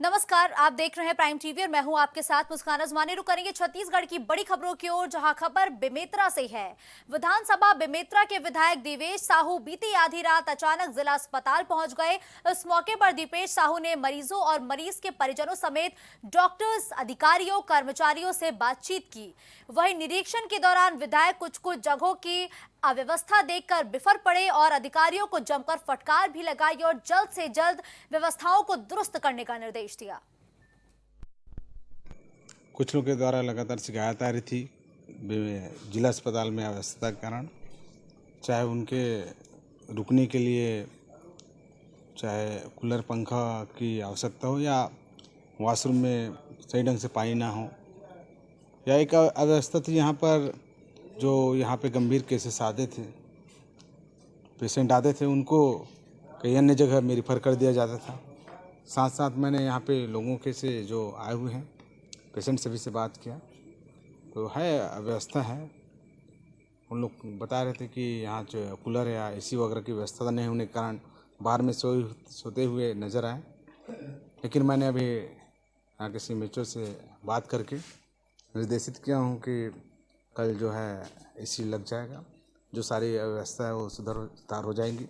नमस्कार, आप देख रहे हैं प्राइम टीवी और मैं हूं आपके साथ मुस्कान अजमानी। रुक करेंगे छत्तीसगढ़ की बड़ी खबरों की ओर, जहां खबर बेमेतरा से है। विधानसभा बेमेतरा के विधायक देवेश साहू बीती आधी रात अचानक जिला अस्पताल पहुंच गए। इस मौके पर दीपेश साहू ने मरीजों और मरीज के परिजनों समेत डॉक्टर्स, अधिकारियों, कर्मचारियों से बातचीत की। वहीं निरीक्षण के दौरान विधायक कुछ कुछ जगहों की अव्यवस्था देखकर बिफर पड़े और अधिकारियों को जमकर फटकार भी लगाई और जल्द से जल्द व्यवस्थाओं को दुरुस्त करने का निर्देश दिया। कुछ लोगों के द्वारा लगातार शिकायत आ रही थी जिला अस्पताल में अव्यवस्था के कारण, चाहे उनके रुकने के लिए चाहे कूलर पंखा की आवश्यकता हो या वॉशरूम में सही ढंग से पानी ना हो, या एक अव्यवस्था थी यहाँ पर। जो यहाँ पे गंभीर केसेस आते थे, पेशेंट आते थे, उनको कई अन्य जगह में रिफ़र कर दिया जाता था। साथ साथ मैंने यहाँ पे लोगों के से जो आए हुए हैं पेशेंट सभी से बात किया, तो है व्यवस्था है। उन लोग बता रहे थे कि यहाँ जो कूलर या एसी वगैरह की व्यवस्था नहीं होने के कारण बाहर में सोते हुए नज़र आए। लेकिन मैंने अभी यहाँ के सीएमएचओ से बात करके निर्देशित किया हूँ कि कल जो है एसी लग जाएगा, जो सारी व्यवस्था है वो सुधार हो जाएंगी।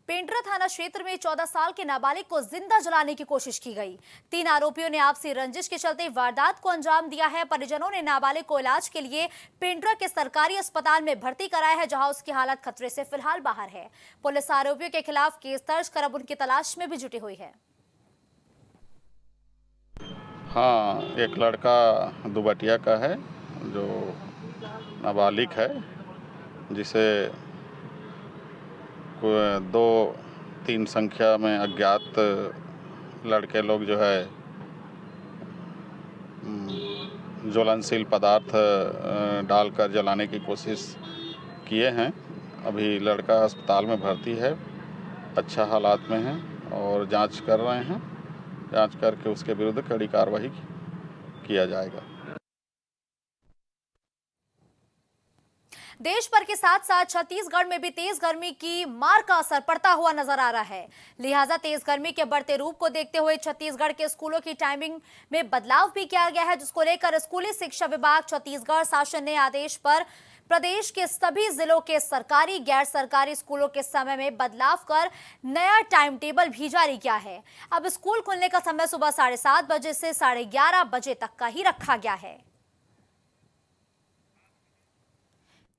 पेंड्रा थाना क्षेत्र में 14 साल के नाबालिग को जिंदा जलाने की कोशिश की गई। 3 आरोपियों ने आपसी रंजिश के चलते वारदात को अंजाम दिया है। परिजनों ने नाबालिग को इलाज के लिए पेंड्रा के सरकारी अस्पताल में भर्ती कराया है, जहां उसकी हालत खतरे से फिलहाल बाहर है। पुलिस आरोपियों के खिलाफ केस दर्ज कर अब उनकी तलाश में भी जुटी हुई है। हाँ, एक लड़का दुबटिया का है जो नाबालिग है, जिसे 2-3 संख्या में अज्ञात लड़के लोग जो है ज्वलनशील पदार्थ डालकर जलाने की कोशिश किए हैं। अभी लड़का अस्पताल में भर्ती है, अच्छा हालात में है और जांच कर रहे हैं। जांच करके उसके विरुद्ध कड़ी कार्रवाई किया जाएगा। देश भर के साथ साथ छत्तीसगढ़ में भी तेज गर्मी की मार का असर पड़ता हुआ नजर आ रहा है। लिहाजा तेज गर्मी के बढ़ते रूप को देखते हुए छत्तीसगढ़ के स्कूलों की टाइमिंग में बदलाव भी किया गया है, जिसको लेकर स्कूली शिक्षा विभाग छत्तीसगढ़ शासन ने आदेश पर प्रदेश के सभी जिलों के सरकारी गैर सरकारी स्कूलों के समय में बदलाव कर नया टाइम टेबल भी जारी किया है। अब स्कूल खुलने का समय सुबह 7:30 बजे से 11:30 बजे तक का ही रखा गया है।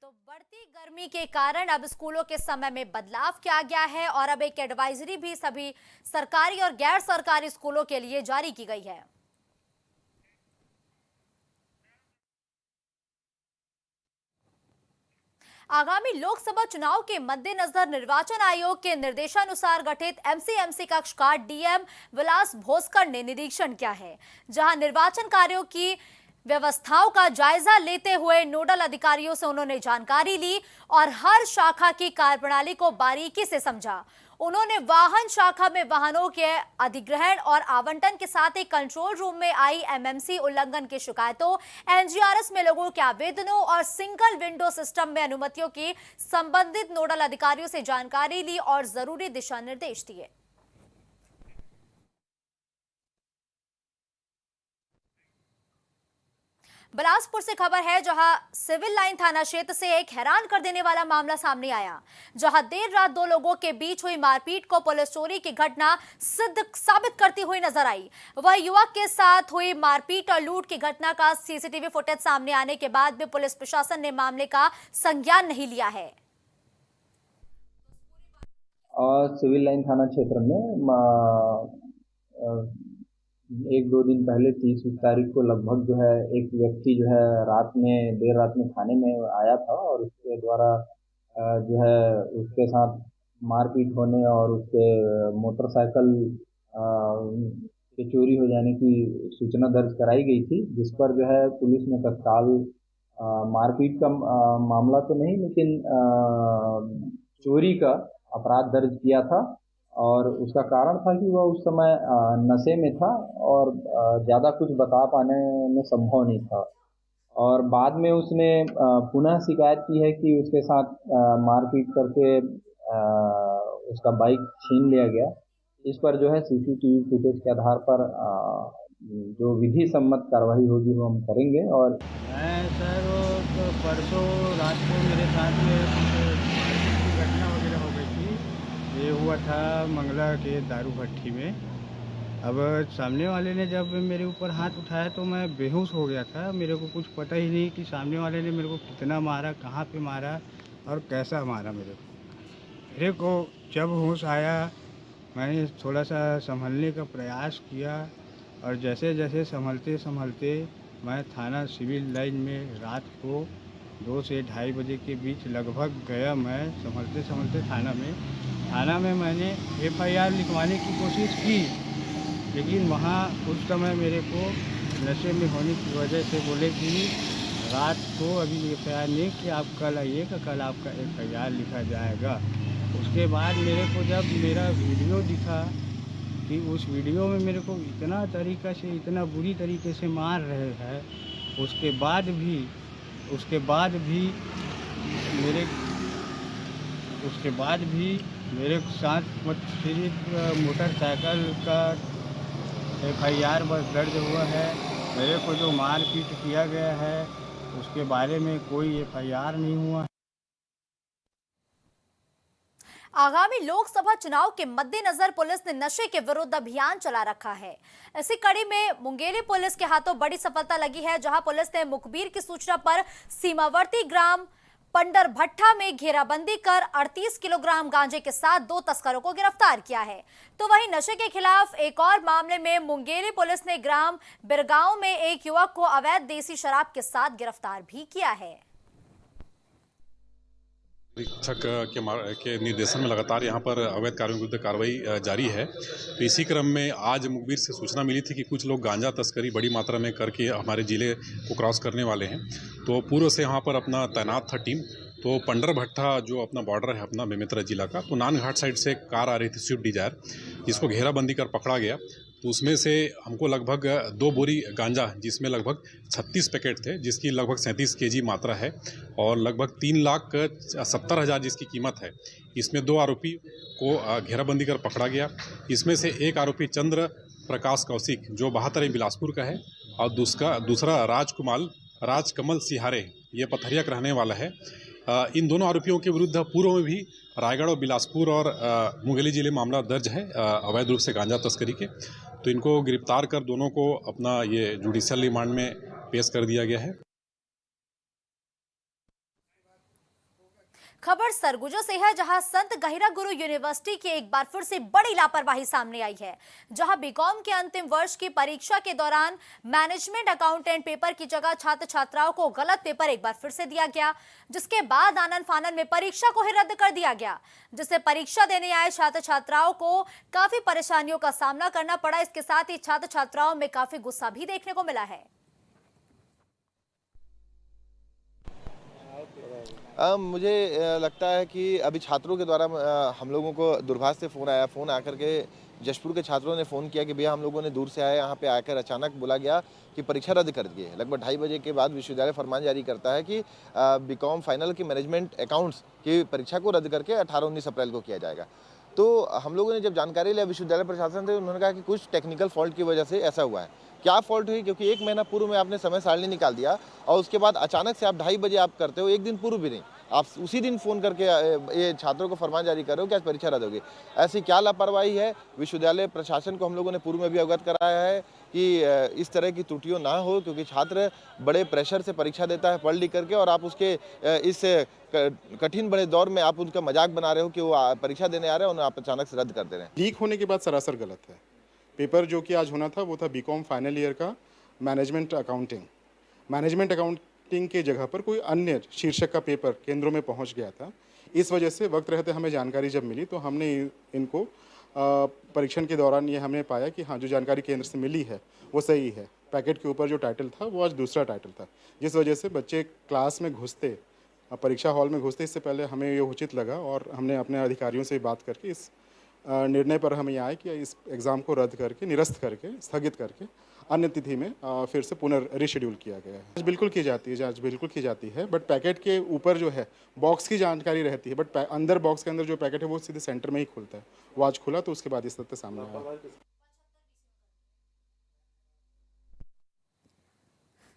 बढ़ती गर्मी के कारण अब स्कूलों के समय में बदलाव किया गया है और अब एक एडवाइजरी भी सभी सरकारी और गैर सरकारी स्कूलों के लिए जारी की गई है। आगामी लोकसभा चुनाव के मद्देनजर निर्वाचन आयोग के निर्देशानुसार गठित एमसीएमसी कक्ष का डीएम विलास भोसकर ने निरीक्षण किया है, जहां निर्वाचन कार्यों की व्यवस्थाओं का जायजा लेते हुए नोडल अधिकारियों से उन्होंने जानकारी ली और हर शाखा की कार्यप्रणाली को बारीकी से समझा। उन्होंने वाहन शाखा में वाहनों के अधिग्रहण और आवंटन के साथ ही कंट्रोल रूम में आई एमएमसी उल्लंघन की शिकायतों, एनजीआरएस में लोगों के आवेदनों और सिंगल विंडो सिस्टम में अनुमतियों की संबंधित नोडल अधिकारियों से जानकारी ली और जरूरी दिशा निर्देश दिए। बिलासपुर से खबर है, जहां सिविल लाइन थाना क्षेत्र से एक हैरान कर देने वाला मामला सामने आया, जहां देर रात 2 लोगों के बीच हुई मारपीट को पुलिस चोरी की घटना सिद्ध साबित करती हुई नजर आई। वह युवक के साथ हुई मारपीट और लूट की घटना का सीसीटीवी फुटेज सामने आने के बाद भी पुलिस प्रशासन ने मामले का संज्ञान नहीं लिया है। सिविल लाइन थाना क्षेत्र में 1-2 दिन पहले 30 तारीख को लगभग जो है एक व्यक्ति जो है देर रात में थाने में आया था और उसके द्वारा जो है उसके साथ मारपीट होने और उसके मोटरसाइकिल के चोरी हो जाने की सूचना दर्ज कराई गई थी, जिस पर जो है पुलिस ने तत्काल मारपीट का मामला तो नहीं लेकिन चोरी का अपराध दर्ज किया था। और उसका कारण था कि वह उस समय नशे में था और ज़्यादा कुछ बता पाने में संभव नहीं था। और बाद में उसने पुनः शिकायत की है कि उसके साथ मारपीट करके उसका बाइक छीन लिया गया। इस पर जो है सीसीटीवी फुटेज के आधार पर जो विधि सम्मत कार्रवाई होगी वो हम करेंगे। और मैं सर वो परसों रात को मेरे साथ में कुछ मारपीट की घटना वगैरह हो गई थी। ये हुआ था मंगला के दारू भट्टी में। अब सामने वाले ने जब मेरे ऊपर हाथ उठाया तो मैं बेहोश हो गया था। मेरे को कुछ पता ही नहीं कि सामने वाले ने मेरे को कितना मारा, कहाँ पे मारा और कैसा मारा। मेरे को जब होश आया मैंने थोड़ा सा संभलने का प्रयास किया और जैसे जैसे संभलते संभलते मैं थाना सिविल लाइन में रात को 2 से 2:30 बजे के बीच लगभग गया। मैं संभलते संभलते थाना में मैंने FIR लिखवाने की कोशिश की, लेकिन वहाँ उस समय मेरे को नशे में होने की वजह से बोले कि रात को अभी FIR नहीं कि आप कल आइएगा, कल आपका FIR लिखा जाएगा। उसके बाद मेरे को जब मेरा वीडियो दिखा कि उस वीडियो में मेरे को इतना तरीक़ा से, इतना बुरी तरीके से मार रहे हैं, उसके बाद भी मेरे साथ मोटरसाइकिल का FIR बस दर्ज हुआ है। मेरे को जो मारपीट किया गया है उसके बारे में कोई FIR नहीं हुआ। आगामी लोकसभा चुनाव के मद्देनजर पुलिस ने नशे के विरुद्ध अभियान चला रखा है। इसी कड़ी में मुंगेली पुलिस के हाथों बड़ी सफलता लगी है, जहां पुलिस ने मुखबिर की सूचना पर सीमावर्ती ग्राम पंडरभट्टा में घेराबंदी कर 38 किलोग्राम गांजे के साथ 2 तस्करों को गिरफ्तार किया है। तो वहीं नशे के खिलाफ एक और मामले में मुंगेली पुलिस ने ग्राम बिरगांव में एक युवक को अवैध देसी शराब के साथ गिरफ्तार भी किया है। अधीक्षक के निर्देशन में लगातार यहाँ पर अवैध कार्यों के विरुद्ध कार्रवाई जारी है। तो इसी क्रम में आज मुखबिर से सूचना मिली थी कि कुछ लोग गांजा तस्करी बड़ी मात्रा में करके हमारे ज़िले को क्रॉस करने वाले हैं। तो पूर्व से यहाँ पर अपना तैनात था टीम। तो पंडरभट्टा जो अपना बॉर्डर है अपना बेमेतरा जिला का, तो नानघाट साइड से एक कार आ रही थी स्विफ्ट डिजायर, जिसको घेराबंदी कर पकड़ा गया। तो उसमें से हमको लगभग 2 बोरी गांजा, जिसमें लगभग 36 पैकेट थे, जिसकी लगभग 37 kg मात्रा है, और लगभग 3,70,000 जिसकी कीमत है। इसमें 2 आरोपी को घेराबंदी कर पकड़ा गया। इसमें से एक आरोपी चंद्र प्रकाश कौशिक जो 72 बिलासपुर का है, और दूसरा राजकमल सिहारे, ये पथरिया का रहने वाला है। इन दोनों आरोपियों के विरुद्ध पूर्व में भी रायगढ़ और बिलासपुर और मुंगेली जिले मामला दर्ज है अवैध रूप से गांजा तस्करी के। तो इनको गिरफ्तार कर दोनों को अपना ये जुडिशियल रिमांड में पेश कर दिया गया है। खबर सरगुजा से है, जहां संत गहिरा गुरु यूनिवर्सिटी की एक बार फिर से बड़ी लापरवाही सामने आई है। जहां बीकॉम के अंतिम वर्ष की परीक्षा के दौरान मैनेजमेंट अकाउंटेंट पेपर की जगह छात्र छात्राओं को गलत पेपर एक बार फिर से दिया गया, जिसके बाद आनन फानन में परीक्षा को ही रद्द कर दिया गया, जिससे परीक्षा देने आए छात्र छात्राओं को काफी परेशानियों का सामना करना पड़ा। इसके साथ ही छात्र छात्राओं में काफी गुस्सा भी देखने को मिला है। मुझे लगता है कि अभी छात्रों के द्वारा हम लोगों को दूरभाष से फ़ोन आकर के जशपुर के छात्रों ने फ़ोन किया कि भैया हम लोगों ने दूर से आए, यहाँ पे आकर अचानक बोला गया कि परीक्षा रद्द कर दी है। लगभग 2:30 बजे के बाद विश्वविद्यालय फरमान जारी करता है कि बीकॉम फाइनल की मैनेजमेंट अकाउंट्स की परीक्षा को रद्द करके 18-19 अप्रैल को किया जाएगा। तो हम लोगों ने जब जानकारी लिया विश्वविद्यालय प्रशासन से, उन्होंने कहा कि कुछ टेक्निकल फॉल्ट की वजह से ऐसा हुआ है। क्या फॉल्ट हुई? क्योंकि 1 महीना पूर्व में आपने समय सारणी निकाल दिया और उसके बाद अचानक से आप 2:30 बजे आप करते हो, 1 दिन पूर्व भी नहीं, आप उसी दिन फ़ोन करके ये छात्रों को फरमान जारी कर रहे हो कि आज परीक्षा रद्द होगी। ऐसी क्या लापरवाही है? विश्वविद्यालय प्रशासन को हम लोगों ने पूर्व में भी अवगत कराया है कि इस तरह की त्रुटियों ना हो, क्योंकि छात्र बड़े प्रेशर से परीक्षा देता है पढ़ लिख करके, और आप उसके इस कठिन बड़े दौर में आप उनका मजाक बना रहे हो कि वो परीक्षा देने आ रहे हैं, उन्हें आप अचानक से रद्द कर दे रहे हैं। लीक होने के बाद सरासर गलत है। पेपर जो कि आज होना था वो था बीकॉम फाइनल ईयर का मैनेजमेंट अकाउंटिंग के जगह पर कोई अन्य शीर्षक का पेपर केंद्रों में पहुंच गया था। इस वजह से वक्त रहते हमें जानकारी जब मिली तो हमने इनको परीक्षण के दौरान ये हमने पाया कि हाँ, जो जानकारी केंद्र से मिली है वो सही है। पैकेट के ऊपर जो टाइटल था वो आज दूसरा टाइटल था, जिस वजह से बच्चे क्लास में घुसते, परीक्षा हॉल में घुसते इससे पहले हमें ये उचित लगा और हमने अपने अधिकारियों से बात करके इस निर्णय पर हम ये आए कि इस एग्ज़ाम को रद्द करके, निरस्त करके, स्थगित करके अन्य तिथि में फिर से रिशेड्यूल किया गया है। जांच बिल्कुल की जाती है, जांच बिल्कुल की जाती है, बट पैकेट के ऊपर जो है बॉक्स की जानकारी रहती है, बट अंदर बॉक्स के अंदर जो पैकेट है वो सीधे सेंटर में ही खुलता है। वो आज खुला तो उसके बाद इस तथ्य सामने आया।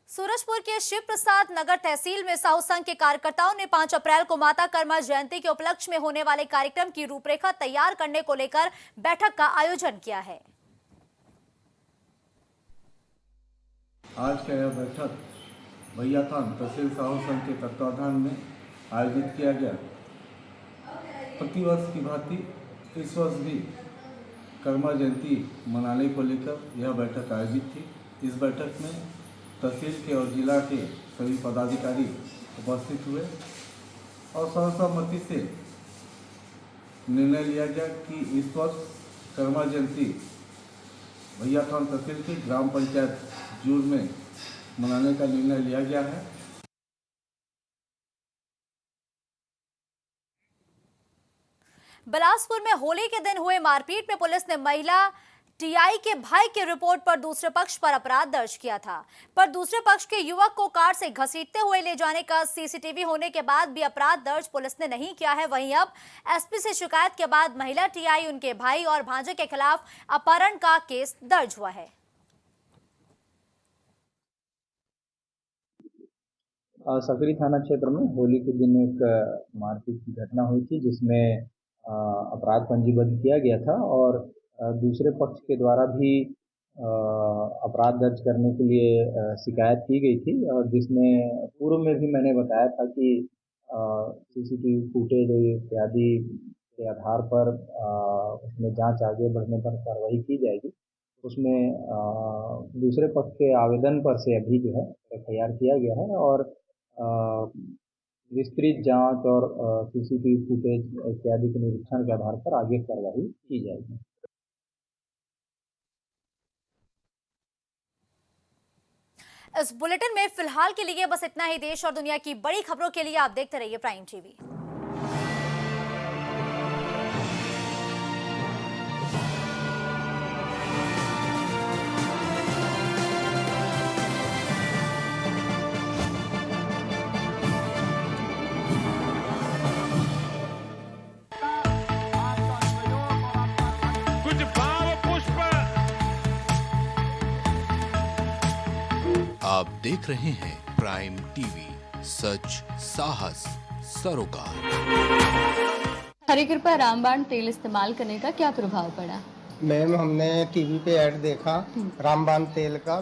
सूरजपुर के शिव प्रसाद नगर तहसील में साहू संघ के कार्यकर्ताओं ने 5 अप्रैल को माता कर्मा जयंती के उपलक्ष्य में होने वाले कार्यक्रम की रूपरेखा तैयार करने को लेकर बैठक का आयोजन किया है। आज का यह बैठक भैयाथान तहसील साहू संघ के तत्वाधान में आयोजित किया गया। प्रतिवर्ष की भांति इस वर्ष भी कर्मा जयंती मनाने को लेकर यह बैठक आयोजित थी। इस बैठक में तहसील के और जिला के सभी पदाधिकारी उपस्थित हुए और सर्वसम्मति से निर्णय लिया गया कि इस वर्ष कर्मा जयंती भैयाथान तहसील की ग्राम पंचायत जूर में मनाने का निर्णय लिया गया है। बिलासपुर में होली के दिन हुए मारपीट में पुलिस ने महिला टीआई के भाई की रिपोर्ट पर दूसरे पक्ष पर अपराध दर्ज किया था, पर दूसरे पक्ष के युवक को कार से घसीटते हुए ले जाने का सीसीटीवी होने के बाद भी अपराध दर्ज पुलिस ने नहीं किया है। वहीं अब एसपी से शिकायत के बाद महिला टीआई, उनके भाई और भांजे के खिलाफ अपहरण का केस दर्ज हुआ है। सकरी थाना क्षेत्र में होली के दिन एक मारपीट की घटना हुई थी, जिसमें अपराध पंजीबद्ध किया गया था और दूसरे पक्ष के द्वारा भी अपराध दर्ज करने के लिए शिकायत की गई थी, और जिसमें पूर्व में भी मैंने बताया था कि सीसीटीवी फुटेज इत्यादि के आधार पर उसमें जांच आगे बढ़ने पर कार्रवाई की जाएगी। उसमें दूसरे पक्ष के आवेदन पर से अभी जो है एफआईआर किया गया है और विस्तृत जांच और सीसीटीवी फुटेज इत्यादि के निरीक्षण के आधार पर आगे कार्रवाई की जाएगी। इस बुलेटिन में फिलहाल के लिए बस इतना ही। देश और दुनिया की बड़ी खबरों के लिए आप देखते रहिए प्राइम टीवी। आप देख रहे हैं प्राइम टीवी, सच साहस सरोकार। हरी कृपा रामबाण तेल इस्तेमाल करने का क्या प्रभाव पड़ा? मैम, हमने टीवी पे ऐड देखा रामबाण तेल का,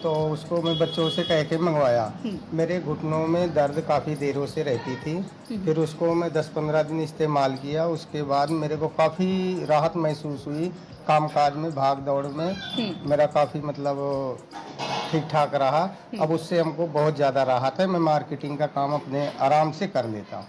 तो उसको मैं बच्चों से कह के मंगवाया। मेरे घुटनों में दर्द काफ़ी देरों से रहती थी, फिर उसको मैं 10-15 दिन इस्तेमाल किया। उसके बाद मेरे को काफ़ी राहत महसूस हुई। कामकाज में, भाग दौड़ में मेरा काफ़ी मतलब ठीक ठाक रहा। अब उससे हमको बहुत ज़्यादा राहत है। मैं मार्केटिंग का काम अपने आराम से कर लेता हूँ।